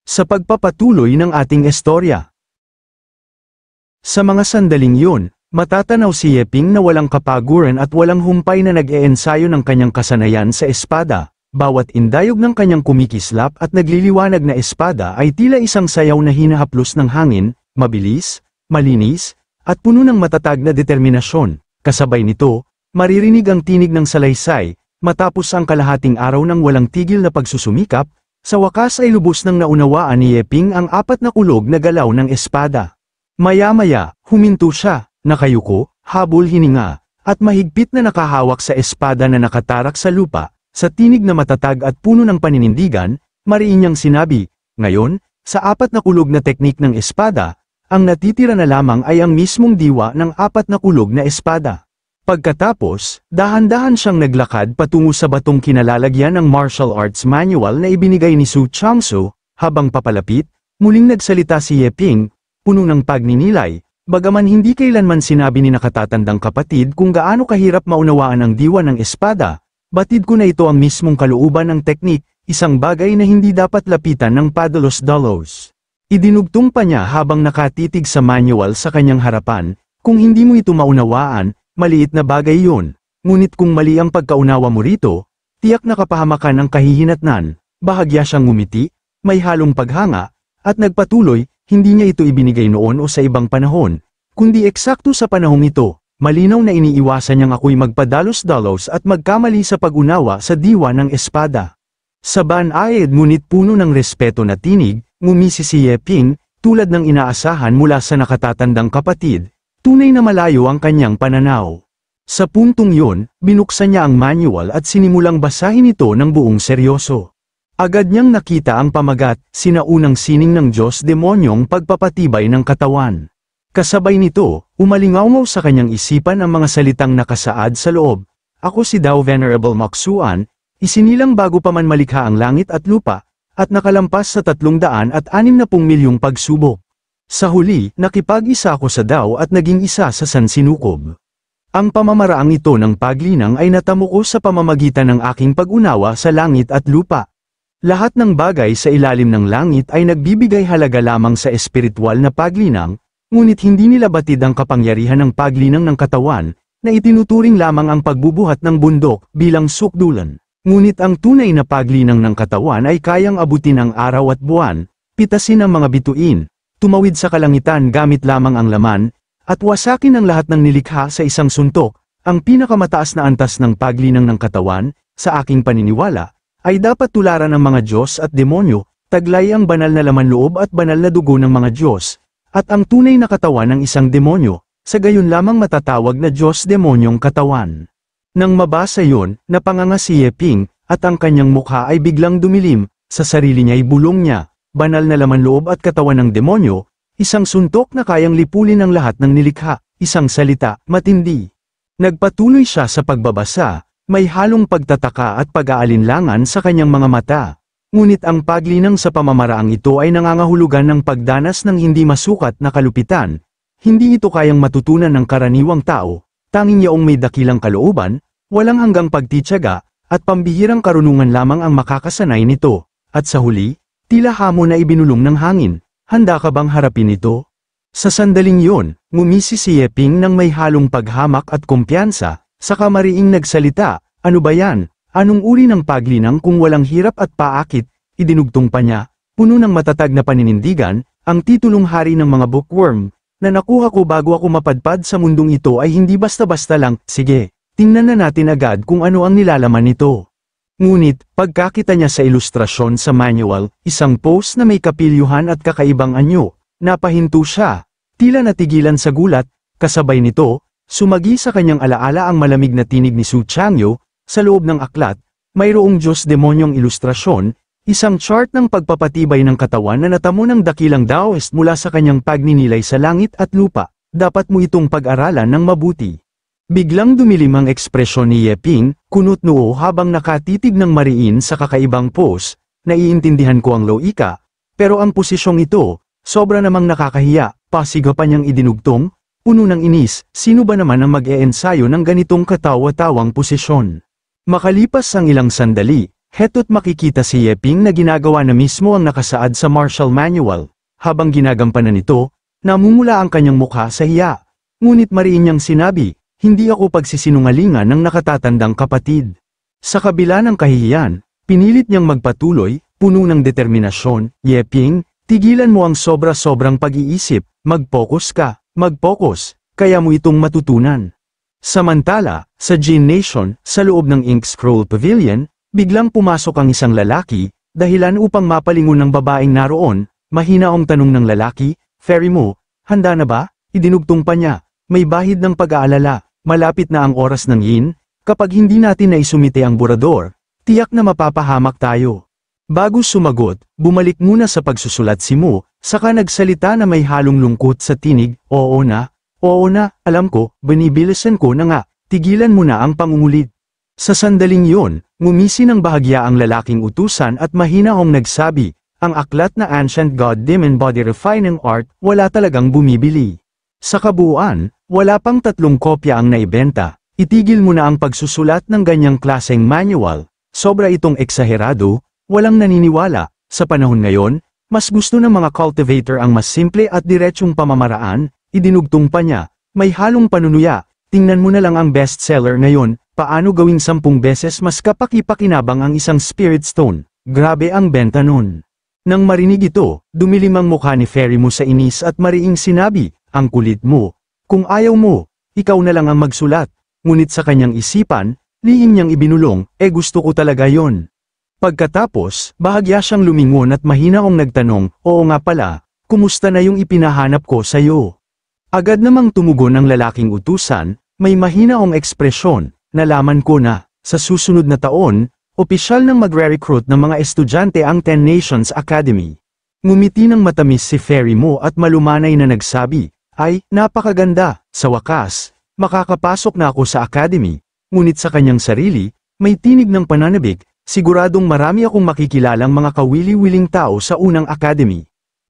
sa pagpapatuloy ng ating istorya. Sa mga sandaling yun, matatanaw si Yeping na walang kapaguran at walang humpay na nag-eensayo ng kanyang kasanayan sa espada. Bawat indayog ng kanyang kumikislap at nagliliwanag na espada ay tila isang sayaw na hinahaplos ng hangin, mabilis, malinis, at puno ng matatag na determinasyon. Kasabay nito, maririnig ang tinig ng salaysay, matapos ang kalahating araw ng walang tigil na pagsusumikap, sa wakas ay lubos nang naunawaan ni Yeping ang apat na kulog na galaw ng espada. Maya-maya, huminto siya, nakayuko, habol hininga, at mahigpit na nakahawak sa espada na nakatarak sa lupa, sa tinig na matatag at puno ng paninindigan, mariin niyang sinabi, ngayon, sa apat na kulog na teknik ng espada, ang natitira na lamang ay ang mismong diwa ng apat na kulog na espada. Pagkatapos, dahan-dahan siyang naglakad patungo sa batong kinalalagyan ng martial arts manual na ibinigay ni Su Changsu, habang papalapit, muling nagsalita si Yeping, puno ng pagninilay, bagaman hindi kailanman sinabi ni nakatatandang kapatid kung gaano kahirap maunawaan ang diwa ng espada, batid ko na ito ang mismong kalooban ng teknik, isang bagay na hindi dapat lapitan ng padalos-dalos. Idinugtong pa niya habang nakatitig sa manual sa kanyang harapan, kung hindi mo ito maunawaan, maliit na bagay yun, ngunit kung mali ang pagkaunawa mo rito, tiyak na kapahamakan ang kahihinatnan, bahagya siyang ngumiti, may halong paghanga, at nagpatuloy, hindi niya ito ibinigay noon o sa ibang panahon, kundi eksakto sa panahong ito, malinaw na iniiwasan niyang ako'y magpadalos-dalos at magkamali sa pag-unawa sa diwa ng espada. Sa banayad ngunit puno ng respeto na tinig, ngumisi si Yeping, tulad ng inaasahan mula sa nakatatandang kapatid, tunay na malayo ang kanyang pananaw. Sa puntong yun, binuksan niya ang manual at sinimulang basahin ito ng buong seryoso. Agad niyang nakita ang pamagat, sinaunang sining ng Diyos demonyong pagpapatibay ng katawan. Kasabay nito, umalingaw sa kanyang isipan ang mga salitang nakasaad sa loob. Ako si Dao Venerable Maxuan, isinilang bago pa man malikha ang langit at lupa, at nakalampas sa 360 milyong pagsubok. Sa huli, nakipag-isa ako sa Dao at naging isa sa sansinukob. Ang pamamaraang ito ng paglinang ay natamo ko sa pamamagitan ng aking pag-unawa sa langit at lupa. Lahat ng bagay sa ilalim ng langit ay nagbibigay halaga lamang sa espiritual na paglinang, ngunit hindi nila batid ang kapangyarihan ng paglinang ng katawan, na itinuturing lamang ang pagbubuhat ng bundok bilang sukdulan. Ngunit ang tunay na paglinang ng katawan ay kayang abutin ang araw at buwan, pitasin ang mga bituin, tumawid sa kalangitan gamit lamang ang laman, at wasakin ang lahat ng nilikha sa isang suntok. Ang pinakamataas na antas ng paglinang ng katawan, sa aking paniniwala, ay dapat tularan ng mga Diyos at demonyo, taglay ang banal na laman loob at banal na dugo ng mga Diyos, at ang tunay na katawan ng isang demonyo, sa gayon lamang matatawag na Diyos-demonyong katawan. Nang mabasa yun, napanganga si Yeping, at ang kanyang mukha ay biglang dumilim, sa sarili niya'y bulong niya, banal na laman loob at katawan ng demonyo, isang suntok na kayang lipulin ang lahat ng nilikha, isang salita, matindi. Nagpatuloy siya sa pagbabasa, may halong pagtataka at pag-aalinlangan sa kanyang mga mata. Ngunit ang paglinang sa pamamaraang ito ay nangangahulugan ng pagdanas ng hindi masukat na kalupitan. Hindi ito kayang matutunan ng karaniwang tao, tanging yaong may dakilang kalooban, walang hanggang pagtityaga, at pambihirang karunungan lamang ang makakasanay nito. At sa huli, tila hamon na ibinulong ng hangin, handa ka bang harapin ito? Sa sandaling yun, ngumisi si Yeping ng may halong paghamak at kumpiyansa, saka mariing nagsalita, ano ba yan? Anong uri ng paglinang kung walang hirap at paakit? Idinugtong pa niya, puno ng matatag na paninindigan, ang titulong hari ng mga bookworm, na nakuha ko bago ako mapadpad sa mundong ito ay hindi basta-basta lang, sige, tingnan na natin agad kung ano ang nilalaman nito. Ngunit, pagkakita niya sa ilustrasyon sa manual, isang pose na may kapilyuhan at kakaibang anyo, napahinto siya, tila natigilan sa gulat, kasabay nito, sumagi sa kanyang alaala ang malamig na tinig ni Su Changyu, sa loob ng aklat, mayroong Diyos-demonyong ilustrasyon, isang chart ng pagpapatibay ng katawan na natamo ng dakilang Daoist mula sa kanyang pagninilay sa langit at lupa, dapat mo itong pag-aralan ng mabuti. Biglang dumilim ang ekspresyon ni Yeping, kunot noo habang nakatitig ng mariin sa kakaibang pose, naiintindihan ko ang loika, pero ang posisyong ito, sobra namang nakakahiya, pasiga pa niyang idinugtong, puno ng inis, sino ba naman ang mag-e-ensayo ng ganitong katawa-tawang posisyon? Makalipas ang ilang sandali, Heto't makikita si Yeping na ginagawa na mismo ang nakasaad sa martial manual. Habang ginagampanan nito, namumula ang kanyang mukha sa hiya. Ngunit mariin niyang sinabi, hindi ako pagsisinungalingan ng nakatatandang kapatid. Sa kabila ng kahihiyan, pinilit niyang magpatuloy, puno ng determinasyon. Yeping, tigilan mo ang sobra-sobrang pag-iisip, mag-focus ka, mag-focus, kaya mo itong matutunan. Samantala, sa Jin Nation, sa loob ng Ink Scroll Pavilion, biglang pumasok ang isang lalaki, dahilan upang mapalingon ng babaeng naroon. Mahinaong tanong ng lalaki, "Fairy mo, handa na ba?" Idinugtong pa niya, may bahid ng pag-aalala, malapit na ang oras ng yin, kapag hindi natin naisumite ang burador, tiyak na mapapahamak tayo. Bago sumagot, bumalik muna sa pagsusulat si Mo, saka nagsalita na may halong lungkot sa tinig, oo na, alam ko, binibilisan ko na nga, tigilan mo na ang pangungulit. Sa sandaling yon, ngumisi ng bahagya ang lalaking utusan at mahinahong nagsabi, ang aklat na Ancient God Demon Body Refining Art, wala talagang bumibili. Sa kabuuan, wala pang 3 kopya ang naibenta, itigil mo na ang pagsusulat ng ganyang klaseng manual, sobra itong eksaherado, walang naniniwala, sa panahon ngayon, mas gusto ng mga cultivator ang mas simple at diretsyong pamamaraan, idinugtong pa niya, may halong panunuya, tingnan mo na lang ang bestseller ngayon, paano gawing 10 beses mas kapaki-pakinabang ang isang spirit stone, grabe ang benta nun. Nang marinig ito, dumilim ang mukha ni Fairy mo sa inis at mariing sinabi, ang kulit mo. Kung ayaw mo, ikaw na lang ang magsulat. Ngunit sa kanyang isipan, lihim niyang ibinulong, gusto ko talaga yon. Pagkatapos, bahagya siyang lumingon at mahinaong nagtanong, oo nga pala, kumusta na yung ipinahanap ko sa'yo? Agad namang tumugon ang lalaking utusan, may mahinaong ekspresyon, nalaman ko na, sa susunod na taon, opisyal nang magre-recruit ng mga estudyante ang 10 Nations Academy. Ngumiti ng matamis si Fairy mo at malumanay na nagsabi, ay, napakaganda, sa wakas, makakapasok na ako sa academy. Ngunit sa kanyang sarili, may tinig ng pananabik, siguradong marami akong makikilalang mga kawili-wiling tao sa unang academy.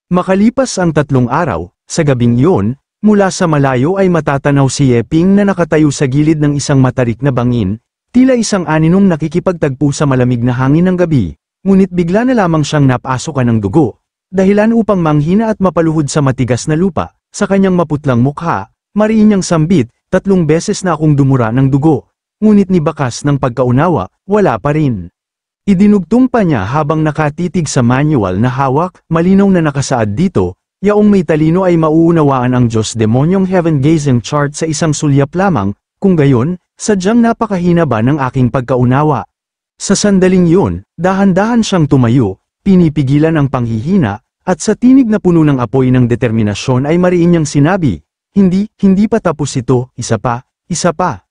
Makalipas ang 3 araw, sa gabing iyon, mula sa malayo ay matatanaw si Yeping na nakatayo sa gilid ng isang matarik na bangin, tila isang aninong nakikipagtagpo sa malamig na hangin ng gabi, ngunit bigla na lamang siyang napasukan ng dugo, dahilan upang manghina at mapaluhod sa matigas na lupa, sa kanyang maputlang mukha, mariin niyang sambit, 3 beses na akong dumura ng dugo, ngunit ni bakas ng pagkaunawa, wala pa rin. Idinugtong pa niya habang nakatitig sa manual na hawak, malinaw na nakasaad dito, yaong may talino ay mauunawaan ang Diyos demonyong heaven-gazing chart sa isang sulyap lamang, kung gayon, sadyang napakahina ba ng aking pagkaunawa. Sa sandaling yun, dahan-dahan siyang tumayo, pinipigilan ang panghihina, at sa tinig na puno ng apoy ng determinasyon ay mariin niyang sinabi, hindi pa tapos ito, isa pa,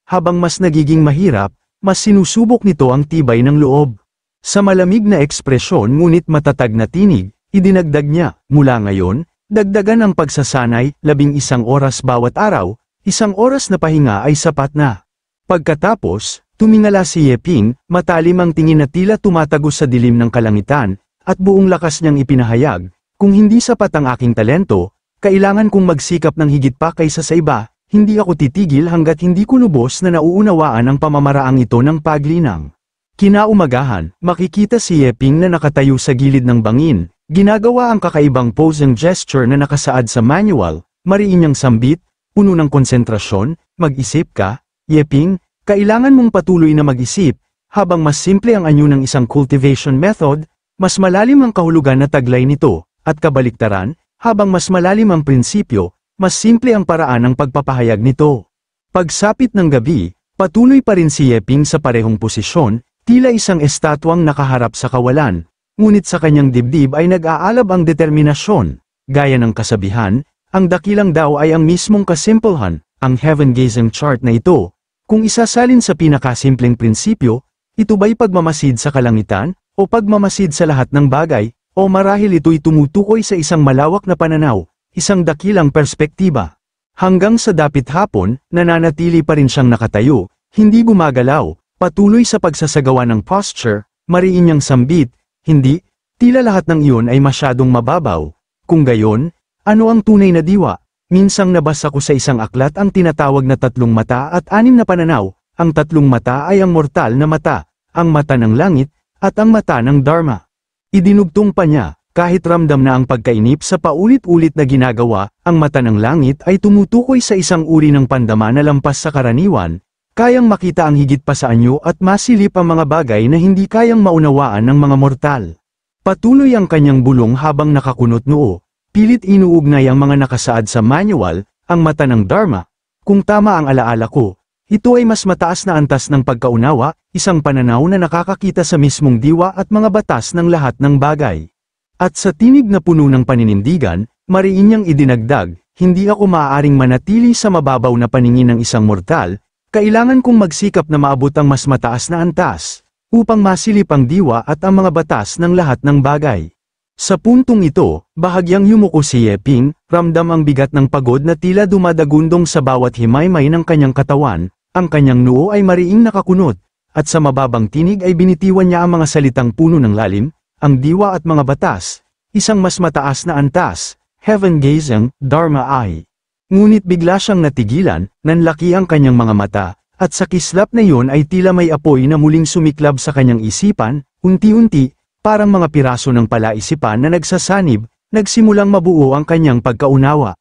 habang mas nagiging mahirap, mas sinusubok nito ang tibay ng loob. Sa malamig na ekspresyon ngunit matatag na tinig, idinagdag niya, mula ngayon, dagdagan ang pagsasanay, 11 oras bawat araw, 1 oras na pahinga ay sapat na. Pagkatapos, tumingala si Yeping, matalim ang tingin na tila tumatagos sa dilim ng kalangitan, at buong lakas niyang ipinahayag, kung hindi sapat ang aking talento, kailangan kong magsikap ng higit pa kaysa sa iba, hindi ako titigil hanggat hindi ko lubos na nauunawaan ang pamamaraang ito ng paglinang. Kinaumagahan, makikita si Yeping na nakatayo sa gilid ng bangin, ginagawa ang kakaibang pose and gesture na nakasaad sa manual, mariin niyang sambit, puno ng konsentrasyon, mag-isip ka, Yeping, kailangan mong patuloy na mag-isip, habang mas simple ang anyo ng isang cultivation method, mas malalim ang kahulugan na taglay nito, at kabaliktaran, habang mas malalim ang prinsipyo, mas simple ang paraan ng pagpapahayag nito. Pagsapit ng gabi, patuloy pa rin si Yeping sa parehong posisyon, tila isang estatwang nakaharap sa kawalan, ngunit sa kanyang dibdib ay nag-aalab ang determinasyon, gaya ng kasabihan, ang dakilang daw ay ang mismong kasimplehan, ang heaven-gazing chart na ito. Kung isasalin sa pinakasimpleng prinsipyo, ito ba'y pagmamasid sa kalangitan, o pagmamasid sa lahat ng bagay, o marahil ito'y tumutukoy sa isang malawak na pananaw, isang dakilang perspektiba. Hanggang sa dapit hapon, nananatili pa rin siyang nakatayo, hindi gumagalaw, patuloy sa pagsasagawa ng posture, mariin niyang sambit, hindi, tila lahat ng iyon ay masyadong mababaw. Kung gayon, ano ang tunay na diwa? Minsang nabasa ko sa isang aklat ang tinatawag na 3 mata at 6 na pananaw, ang 3 mata ay ang mortal na mata, ang mata ng langit, at ang mata ng Dharma. Idinugtong pa niya, kahit ramdam na ang pagkainip sa paulit-ulit na ginagawa, ang mata ng langit ay tumutukoy sa isang uri ng pandama na lampas sa karaniwan, kayang makita ang higit pa sa anyo at masilip ang mga bagay na hindi kayang maunawaan ng mga mortal. Patuloy ang kanyang bulong habang nakakunot noo, pilit inuugnay ang mga nakasaad sa manual, ang mata ng Dharma. Kung tama ang alaala ko, ito ay mas mataas na antas ng pagkaunawa, isang pananaw na nakakakita sa mismong diwa at mga batas ng lahat ng bagay. At sa tinig na puno ng paninindigan, mariin niyang idinagdag, hindi ako maaaring manatili sa mababaw na paningin ng isang mortal, kailangan kong magsikap na maabot ang mas mataas na antas, upang masilip ang diwa at ang mga batas ng lahat ng bagay. Sa puntong ito, bahagyang yumuko si Yeping, ramdam ang bigat ng pagod na tila dumadagundong sa bawat himaymay ng kanyang katawan, ang kanyang noo ay mariing nakakunot, at sa mababang tinig ay binitiwan niya ang mga salitang puno ng lalim, ang diwa at mga batas, isang mas mataas na antas, heaven-gazing, Dharma eye. Ngunit bigla siyang natigilan, nanlaki ang kanyang mga mata, at sa kislap na iyon ay tila may apoy na muling sumiklab sa kanyang isipan, unti-unti, parang mga piraso ng palaisipan na nagsasanib, nagsimulang mabuo ang kanyang pagkaunawa.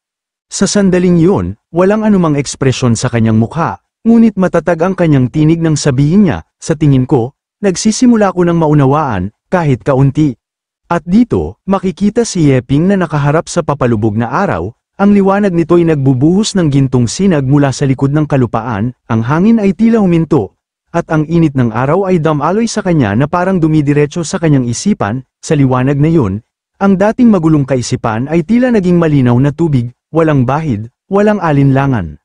Sa sandaling iyon, walang anumang ekspresyon sa kanyang mukha, ngunit matatag ang kanyang tinig nang sabihin niya, sa tingin ko, nagsisimula ko ng maunawaan, kahit kaunti. At dito, makikita si Yeping na nakaharap sa papalubog na araw, ang liwanag nito'y nagbubuhos ng gintong sinag mula sa likod ng kalupaan, ang hangin ay tila huminto, at ang init ng araw ay damaloy sa kanya na parang dumidiretso sa kanyang isipan, sa liwanag na yun, ang dating magulong kaisipan ay tila naging malinaw na tubig, walang bahid, walang alinlangan.